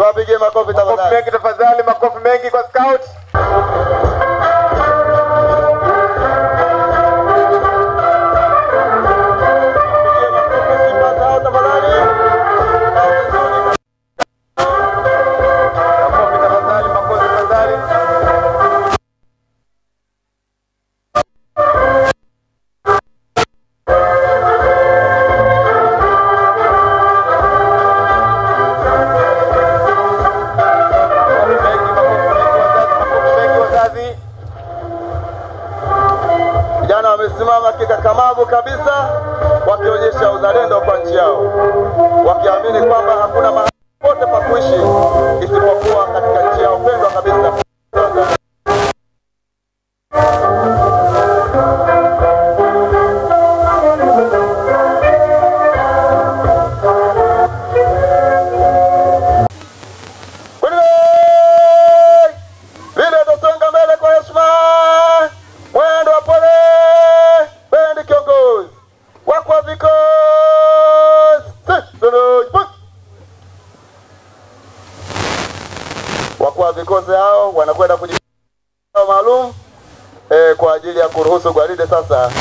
Tuwapige makofi tafadhali. Makofi mengi tafadhali, makofi mengi kwa scout. Wamesimama kikakamavu kabisa wakionyesha uzalendo kwa nchi yao, wakiamini kwamba hakuna mahali pote pa kuishi isipokuwa katika nchi yao pendwa kabisa. Wakuu vikosi hao wanakwenda kujifunza maalum kwa ajili ya kuruhusu gwaride sasa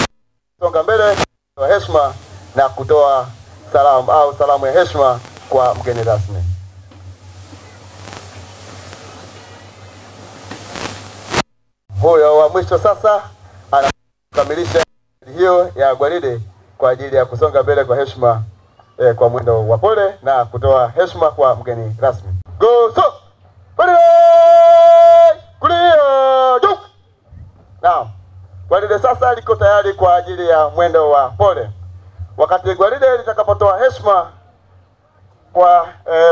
songa mbele kwa heshima na kutoa salamu ya heshima kwa mgeni rasmi. Huyo wa mwisho sasa anakamilisha hiyo ya gwaride kwa ajili ya kusonga mbele kwa heshima kwa mwendo wa pole na kutoa heshima kwa mgeni rasmi. Go so! Kulia juu. Naam. Gwaride sasa liko tayari kwa ajili ya mwendo wa pole. Wakati gwaride litakapotoa heshima kwa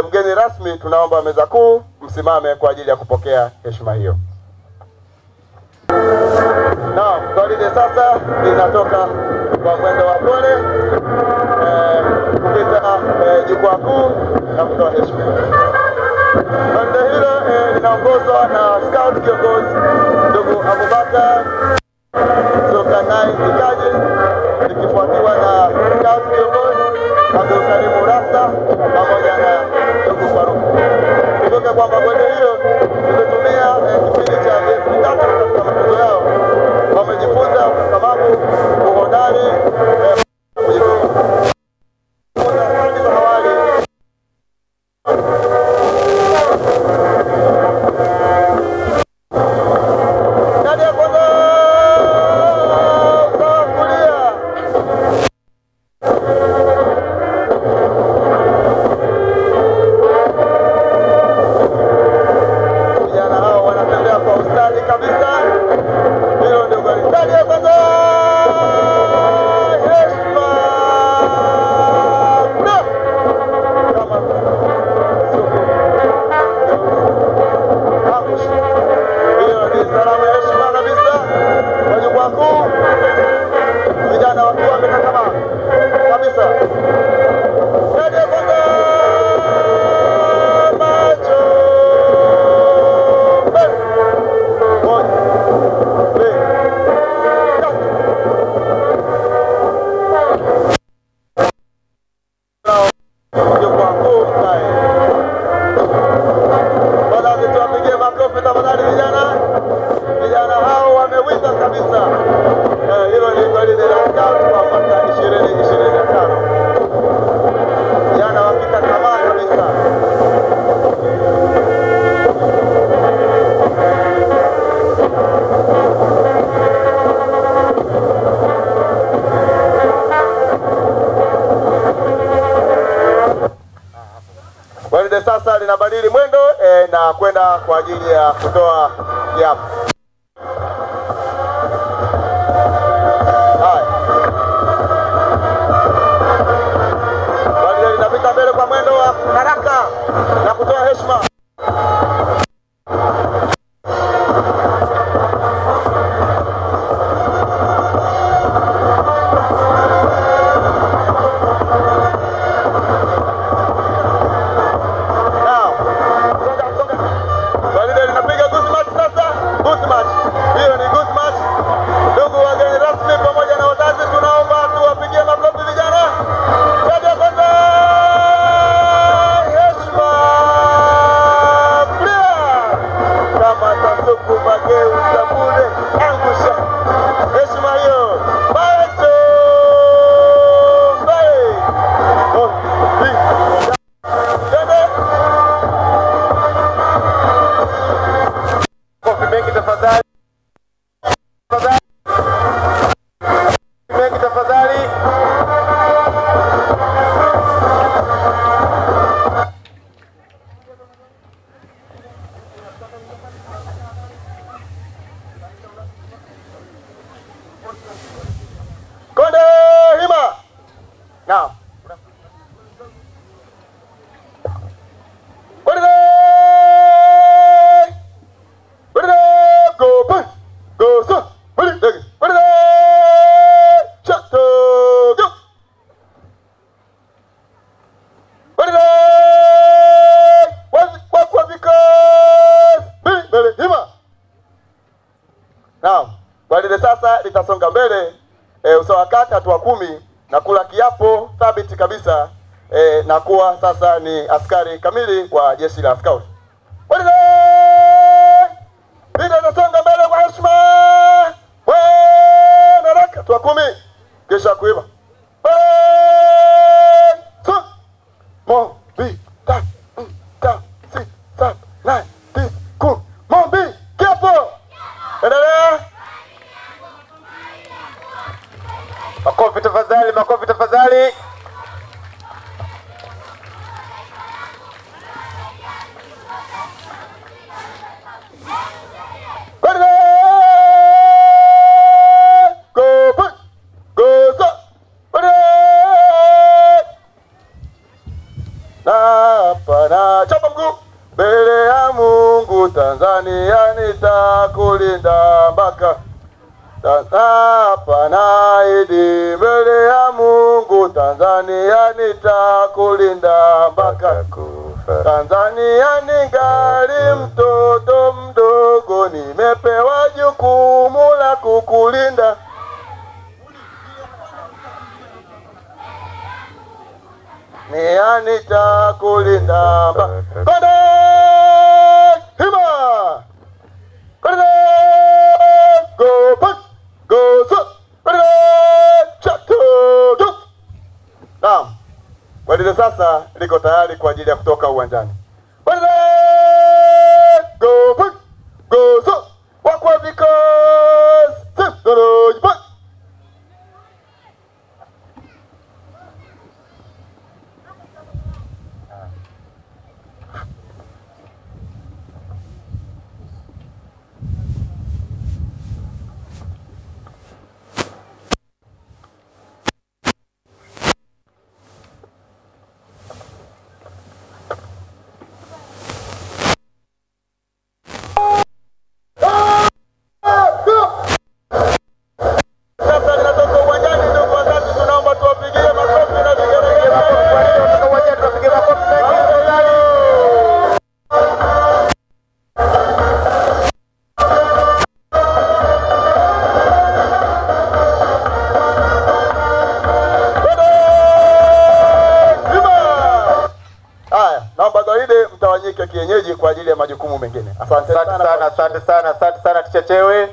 mgeni rasmi, tunaomba meza kuu msimame kwa ajili ya kupokea heshima hiyo. Naam, gwaride sasa linatoka kwa mwendo wa pole kupita jukwaa kuu na kutoa heshima. Banda hilo linaongozwa na scout kiongozi ndugu Abubakar Zulkarnain Mikaji, likifuatiwa na scout kiongozi Abdul Karim Rasta pamoja na ndugu Faruk. Kumbuka kwamba banda hilo limetumia kipindi cha miezi mitatu katika mafunzo yao. Wamejifunza ukakamavu, uhodari, linabadili mwendo na kwenda kwa ajili ya kutoa kiapo. Gwaride linapita mbele kwa mwendo wa haraka na kutoa heshima. Now, gwaride sasa litasonga mbele usawa kati hatua 10 na kula kiapo thabiti kabisa na kuwa sasa ni askari kamili wa jeshi la Scout. Gwaride litasonga mbele kwa heshima. Haraka hatua 10 kisha kuiba. Makofi tafadhali, makofi tafadhali. Chapa mguu. Mbele ya Mungu Tanzania nitakulinda mpaka hapa naahidi, mbele ya Mungu Tanzania nitakulinda mpaka kufa. Tanzania ningali mtoto mdogo, nimepewa jukumu la kukulinda. Nia nitakulinda mpaka Konde hima. Konde go back. Go so. Naam. Gwaride sasa liko tayari kwa ajili ya kutoka uwanjani. Gwaride go back. Go so. Wakwa because go back. Mtawanyike kienyeji kwa ajili ya majukumu mengine. Asante sana, asante sana Ticha Chewe.